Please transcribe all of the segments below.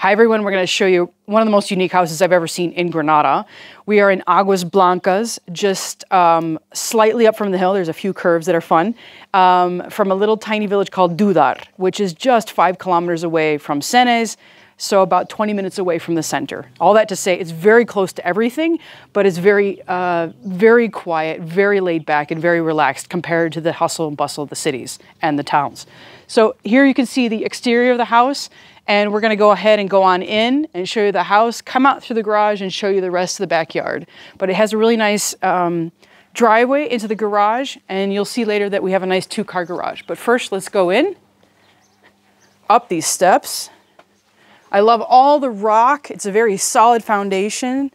Hi everyone, we're going to show you one of the most unique houses I've ever seen in Granada. We are in Aguas Blancas, just slightly up from the hill. There's a few curves that are fun. From a little tiny village called Dudar, which is just 5 kilometers away from Senes, so about 20 minutes away from the center. All that to say, it's very close to everything, but it's very, very quiet, very laid back, and very relaxed compared to the hustle and bustle of the cities and the towns. So here you can see the exterior of the house. And we're going to go ahead and go on in and show you the house, come out through the garage and show you the rest of the backyard. But it has a really nice driveway into the garage, and you'll see later that we have a nice 2-car garage. But first, let's go in, up these steps. I love all the rock. It's a very solid foundation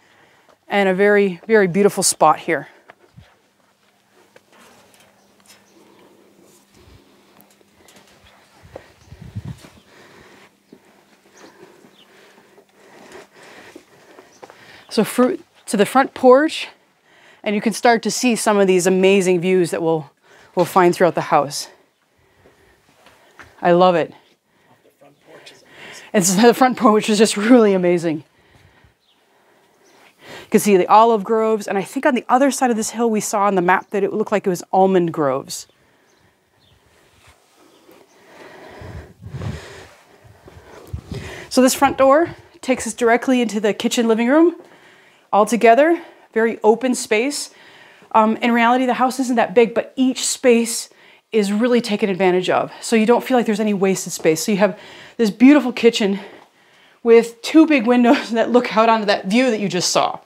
and a very, very beautiful spot here. So to the front porch, and you can start to see some of these amazing views that we'll find throughout the house. I love it. And so the front porch is just really amazing. You can see the olive groves, and I think on the other side of this hill we saw on the map that it looked like it was almond groves. So this front door takes us directly into the kitchen living room. Altogether, very open space. In reality, the house isn't that big, but each space is really taken advantage of. So you don't feel like there's any wasted space. So you have this beautiful kitchen with 2 big windows that look out onto that view that you just saw.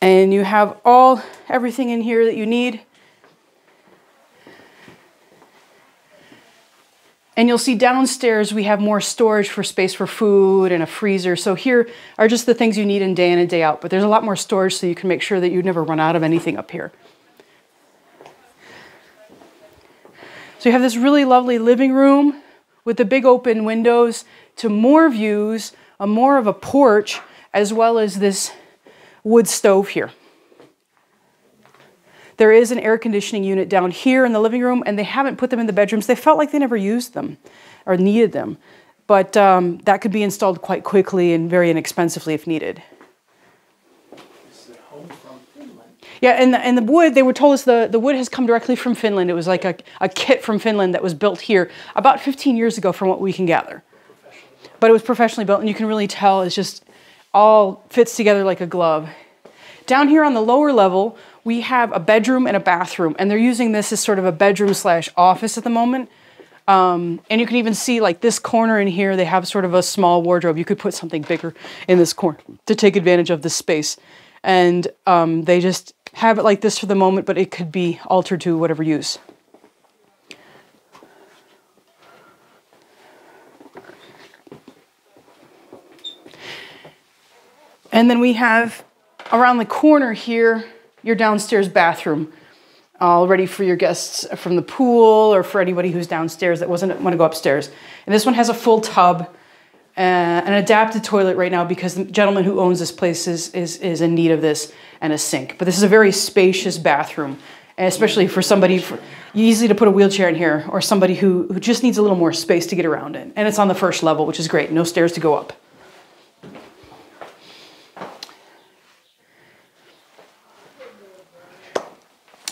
And you have everything in here that you need. And you'll see downstairs we have more storage for space for food and a freezer. So here are just the things you need in day in and day out. But there's a lot more storage so you can make sure that you never run out of anything up here. So you have this really lovely living room with the big open windows to more views, more of a porch, as well as this wood stove here. There is an air conditioning unit down here in the living room, and they haven't put them in the bedrooms. They felt like they never used them or needed them. But that could be installed quite quickly and very inexpensively if needed. This is a home from Finland. Yeah, and the wood, they were told us the wood has come directly from Finland. It was like a kit from Finland that was built here about 15 years ago from what we can gather. But it was professionally built, and you can really tell it's just all fits together like a glove. Down here on the lower level, we have a bedroom and a bathroom, and they're using this as sort of a bedroom/office at the moment. And you can even see like this corner in here, they have sort of a small wardrobe. You could put something bigger in this corner to take advantage of this space. And they just have it like this for the moment, but it could be altered to whatever use. And then we have around the corner here, your downstairs bathroom, all ready for your guests from the pool or for anybody who's downstairs that want to go upstairs. And this one has a full tub, an adapted toilet right now because the gentleman who owns this place is in need of this, and a sink. But this is a very spacious bathroom, and especially for somebody, easy to put a wheelchair in here, or somebody who just needs a little more space to get around in. And it's on the first level, which is great. No stairs to go up.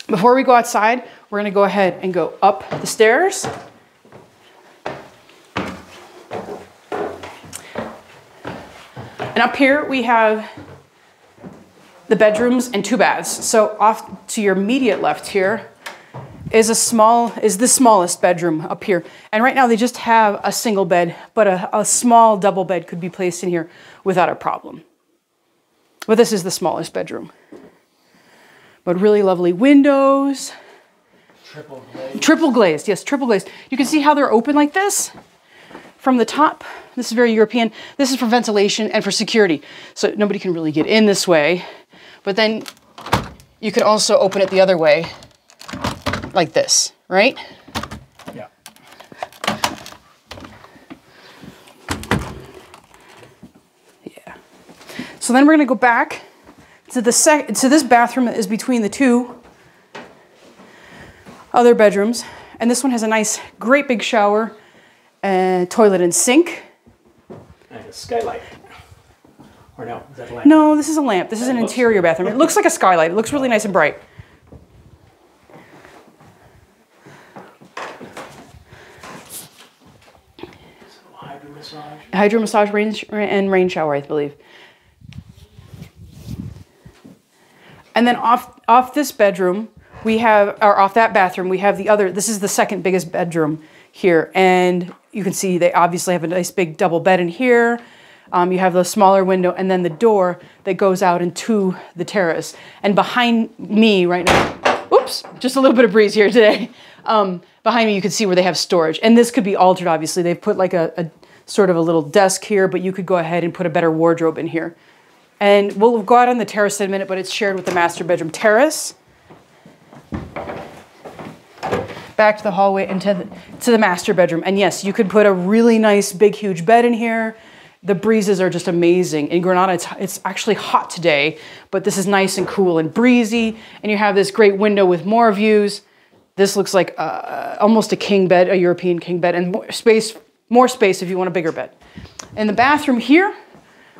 Before we go outside, we're going to go ahead and go up the stairs. And up here we have the bedrooms and 2 baths. So off to your immediate left here is the smallest bedroom up here. And right now they just have a single bed, but a small double bed could be placed in here without a problem. But this is the smallest bedroom. But really lovely windows. Triple glazed. Triple glazed, yes, triple glazed. You can see how they're open like this from the top. This is very European. This is for ventilation and for security. So nobody can really get in this way. But then you can also open it the other way like this, right? Yeah. Yeah. So then we're going to go back to this bathroom that is between the 2 other bedrooms. And this one has a nice, great big shower Toilet and sink. And a skylight. Or no, is that a lamp? No, this is a lamp. This is an interior bathroom. It looks like a skylight. It looks really nice and bright. Hydro massage. Hydro massage and rain shower, I believe. And then off this bedroom, we have, or off that bathroom, we have the other, this is the second biggest bedroom here. And you can see they obviously have a nice big double bed in here. You have the smaller window and then the door that goes out into the terrace. And behind me right now, oops, just a little bit of breeze here today. Behind me, you can see where they have storage. And this could be altered, obviously. They've put like a sort of a little desk here, but you could go ahead and put a better wardrobe in here. And we'll go out on the terrace in a minute, but it's shared with the master bedroom terrace. Back to the hallway and to the master bedroom. And yes, you could put a really nice, big, huge bed in here. The breezes are just amazing. In Granada, it's actually hot today, but this is nice and cool and breezy. And you have this great window with more views. This looks like almost a king bed, a European king bed, and more space if you want a bigger bed. In the bathroom here,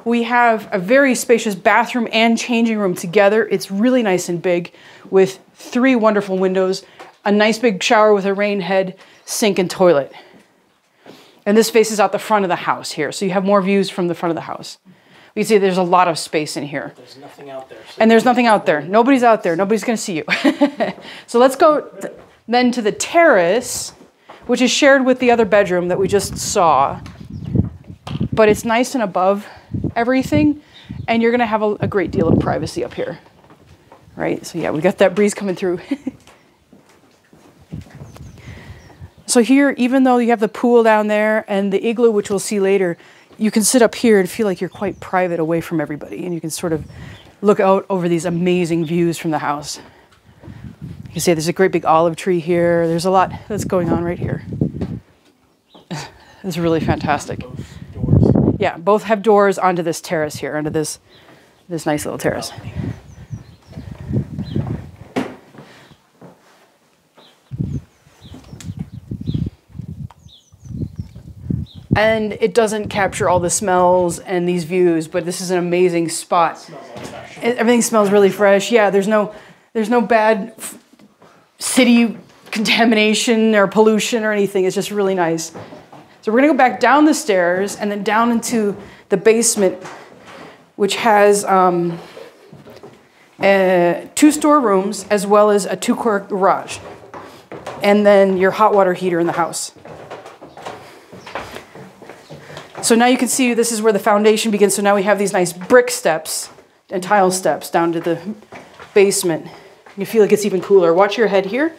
we have a very spacious bathroom and changing room together. It's really nice and big with 3 wonderful windows, a nice big shower with a rain head, sink and toilet. And this faces out the front of the house here. So you have more views from the front of the house. You can see there's a lot of space in here. There's nothing out there. So and there's nothing out there. Nobody's out there. Nobody's going to see you. So let's go then to the terrace, which is shared with the other bedroom that we just saw. But it's nice and above everything. And you're going to have a great deal of privacy up here. Right? So yeah, we got that breeze coming through. So here, even though you have the pool down there and the igloo, which we'll see later, you can sit up here and feel like you're quite private away from everybody. And you can sort of look out over these amazing views from the house. You can see there's a great big olive tree here. There's a lot that's going on right here. It's really fantastic. both doors. Yeah, both have doors onto this terrace here, onto this nice little terrace. And it doesn't capture all the smells and these views, but this is an amazing spot. It smells all fresh. Everything smells really fresh. Yeah, there's no bad city contamination or pollution or anything. It's just really nice. So we're gonna go back down the stairs and then down into the basement, which has 2 storerooms as well as a 2-car garage. And then your hot water heater in the house. So now you can see this is where the foundation begins. So now we have these nice brick steps and tile steps down to the basement. You feel like it's even cooler. Watch your head here.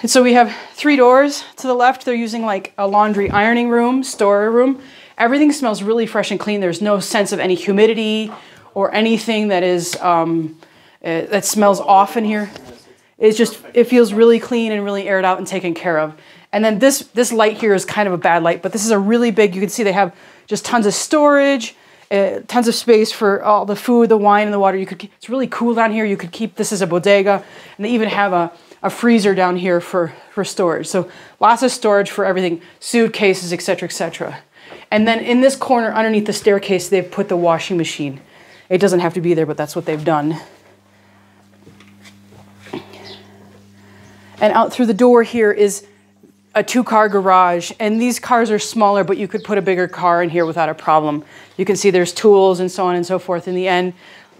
And so we have 3 doors to the left. They're using like a laundry ironing room, store room. Everything smells really fresh and clean. There's no sense of any humidity or anything that is that smells off in here. It's just, it feels really clean and really aired out and taken care of. And then this light here is kind of a bad light, but this is a really big, you can see they have just tons of storage, tons of space for all the food, the wine, and the water. It's really cool down here. You could keep this as a bodega, and they even have a freezer down here for storage. So lots of storage for everything, suitcases, etc., etc. And then in this corner underneath the staircase, they've put the washing machine. It doesn't have to be there, but that's what they've done. And out through the door here is a 2-car garage, and these cars are smaller, but you could put a bigger car in here without a problem. You can see there's tools and so on and so forth in the end.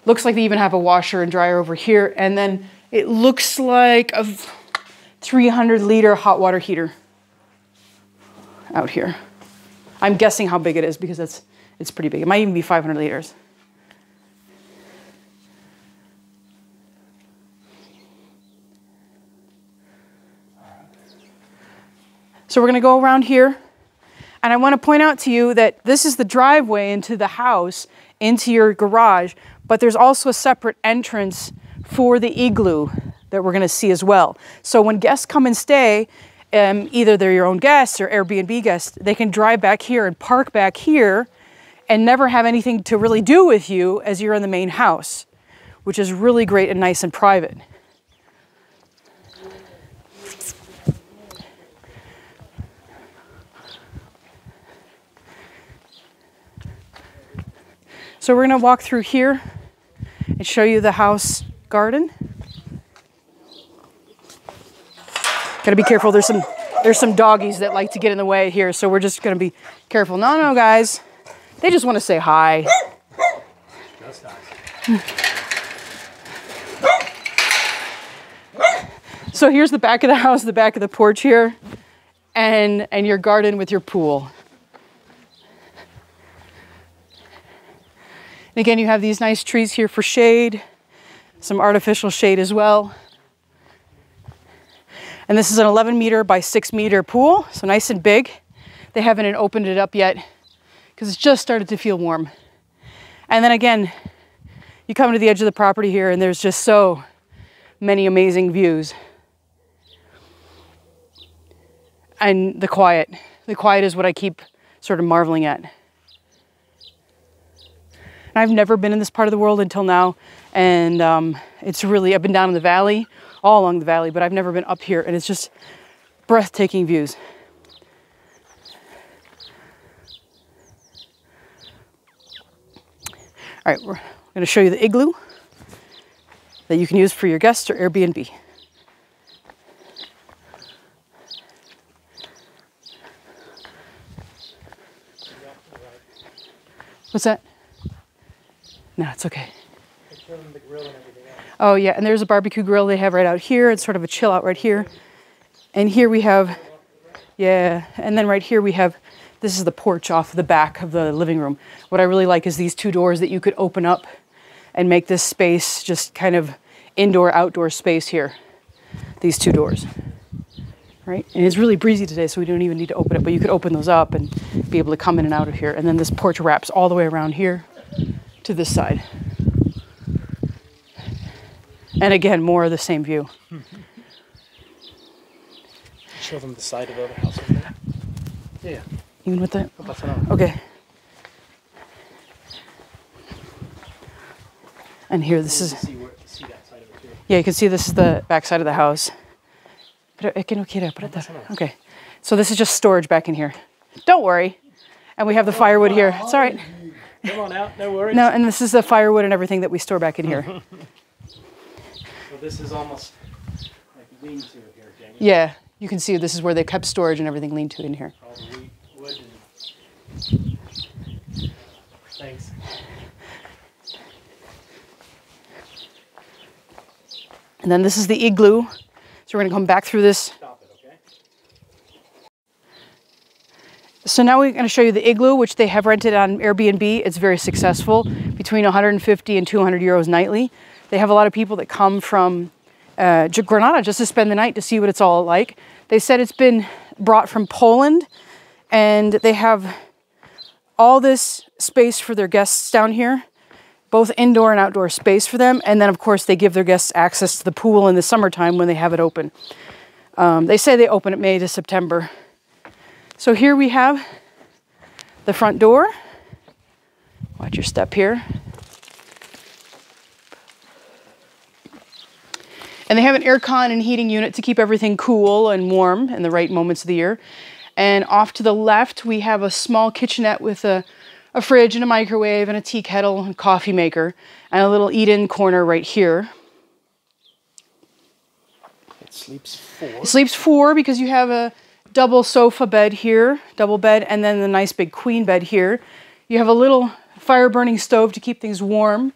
Looks like they even have a washer and dryer over here, and then it looks like a 300-liter hot water heater out here. I'm guessing how big it is because it's pretty big. It might even be 500 liters. So we're going to go around here, and I want to point out to you that this is the driveway into the house, into your garage, but there's also a separate entrance for the igloo that we're going to see as well. So when guests come and stay, either they're your own guests or Airbnb guests, they can drive back here and park back here and never have anything to really do with you as you're in the main house, which is really great and nice and private. So we're gonna walk through here and show you the house garden. Gotta be careful, there's some doggies that like to get in the way here, so we're just gonna be careful. No, guys, they just wanna say hi. That's nice. So here's the back of the house, the back of the porch here, and your garden with your pool. And again, you have these nice trees here for shade, some artificial shade as well. And this is an 11-meter by 6-meter pool, so nice and big. They haven't opened it up yet because it's just started to feel warm. And then again, you come to the edge of the property here and there's just so many amazing views. And the quiet is what I keep sort of marveling at. And I've never been in this part of the world until now, and it's really, I've been down in the valley, all along the valley, but I've never been up here, and it's just breathtaking views. All right, we're going to show you the igloo that you can use for your guests or Airbnb. What's that? No, it's okay. The grill and everything else. Oh yeah, and there's a barbecue grill they have right out here. It's sort of a chill out right here. And here we have, yeah, and then right here we have, this is the porch off the back of the living room. What I really like is these two doors that you could open up and make this space just kind of indoor, outdoor space here. These two doors, right? And it's really breezy today, so we don't even need to open it, but you could open those up and be able to come in and out of here. And then this porch wraps all the way around here to this side. And again, more of the same view. Show them the side of the other house over there. Yeah. Even with that? Okay. And here, this is... See that side of it too. Yeah, you can see this is the back side of the house. Okay. So this is just storage back in here. Don't worry. And we have the firewood here. It's all right. Come on out, no worries. No, and this is the firewood and everything that we store back in here. So this is almost like lean-to here, Jamie. Yeah, you can see this is where they kept storage and everything lean to in here. All the wheat, wood, and... Thanks. And then this is the igloo. So we're going to come back through this. Stop it, okay? So now we're going to show you the igloo, which they have rented on Airbnb. It's very successful, between 150 and 200 euros nightly. They have a lot of people that come from Granada just to spend the night to see what it's all like. They said it's been brought from Poland, and they have all this space for their guests down here, both indoor and outdoor space for them. And then, of course, they give their guests access to the pool in the summertime when they have it open. They say they open it May to September. So here we have the front door. Watch your step here. And they have an aircon and heating unit to keep everything cool and warm in the right moments of the year. And off to the left, we have a small kitchenette with a fridge and a microwave and a tea kettle and coffee maker, and a little eat-in corner right here. It sleeps 4. It sleeps 4 because you have a double sofa bed here, double bed, and then the nice big queen bed here. You have a little fire-burning stove to keep things warm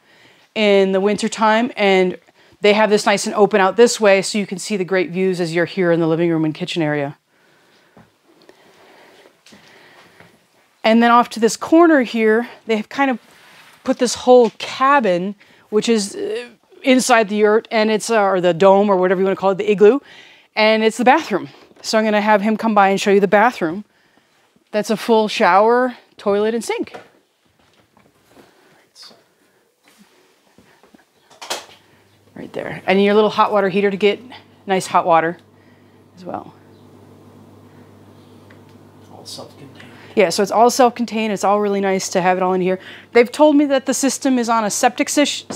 in the wintertime, and they have this nice and open out this way so you can see the great views as you're here in the living room and kitchen area. And then off to this corner here, they have kind of put this whole cabin, which is inside the yurt, and it's, or the dome, or whatever you want to call it, the igloo, and it's the bathroom. So I'm going to have him come by and show you the bathroom. That's a full shower, toilet, and sink. Right there. And your little hot water heater to get nice hot water as well. All self-contained. Yeah, so it's all self-contained. It's all really nice to have it all in here. They've told me that the system is on a septic system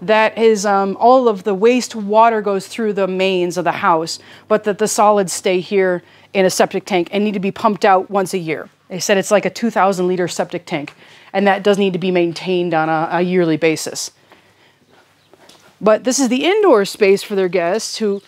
that is all of the wastewater goes through the mains of the house, but that the solids stay here in a septic tank and need to be pumped out once a year. They said it's like a 2,000 liter septic tank, and that does need to be maintained on a yearly basis. But this is the indoor space for their guests who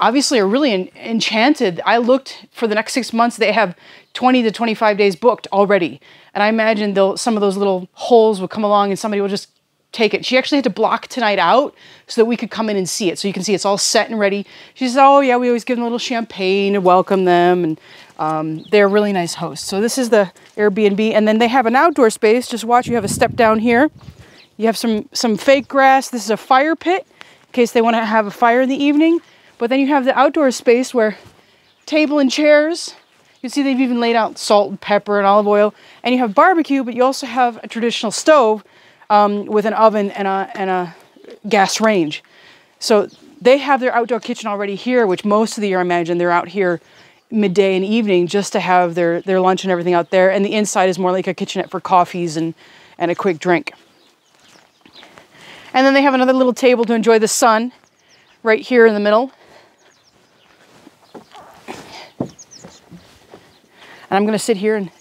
obviously are really enchanted. I looked for the next 6 months. They have 20 to 25 days booked already. And I imagine some of those little holes will come along and somebody will just take it. She actually had to block tonight out so that we could come in and see it. So you can see it's all set and ready. She says, oh yeah, we always give them a little champagne to welcome them. And they're really nice hosts. So this is the Airbnb. And then they have an outdoor space. Just watch, you have a step down here. You have some fake grass. This is a fire pit in case they want to have a fire in the evening. But then you have the outdoor space where table and chairs. You can see they've even laid out salt and pepper and olive oil. And you have barbecue, but you also have a traditional stove with an oven and a gas range. So they have their outdoor kitchen already here, which most of the year, I imagine, they're out here midday and evening just to have their lunch and everything out there. And the inside is more like a kitchenette for coffees and a quick drink. And then they have another little table to enjoy the sun right here in the middle. And I'm going to sit here and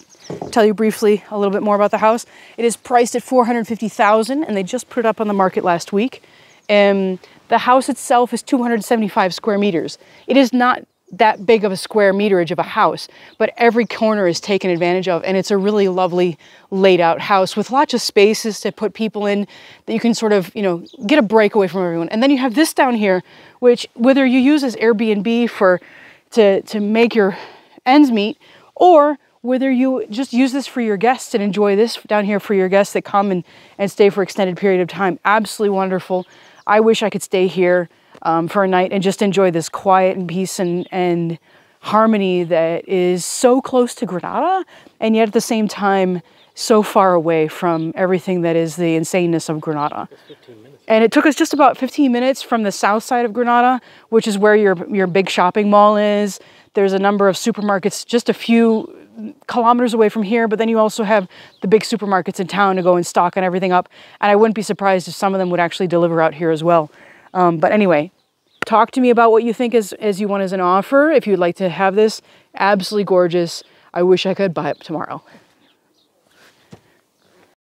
tell you briefly a little bit more about the house. It is priced at $450,000, and they just put it up on the market last week. The house itself is 275 square meters. It is not that big of a square meterage of a house, but every corner is taken advantage of, and it's a really lovely laid out house with lots of spaces to put people in that you can sort of, get a break away from everyone. And then you have this down here, which whether you use as Airbnb to make your ends meet, or whether you just use this for your guests and enjoy this down here for your guests that come and stay for extended period of time. Absolutely wonderful. I wish I could stay here for a night and just enjoy this quiet and peace and harmony that is so close to Granada, and yet at the same time so far away from everything that is the insaneness of Granada. And it took us just about 15 minutes from the south side of Granada, which is where your big shopping mall is. There's a number of supermarkets just a few kilometers away from here, but then you also have the big supermarkets in town to go and stock and everything up. And I wouldn't be surprised if some of them would actually deliver out here as well. But anyway, talk to me about what you think as you want as an offer. If you'd like to have this, absolutely gorgeous. I wish I could buy it tomorrow.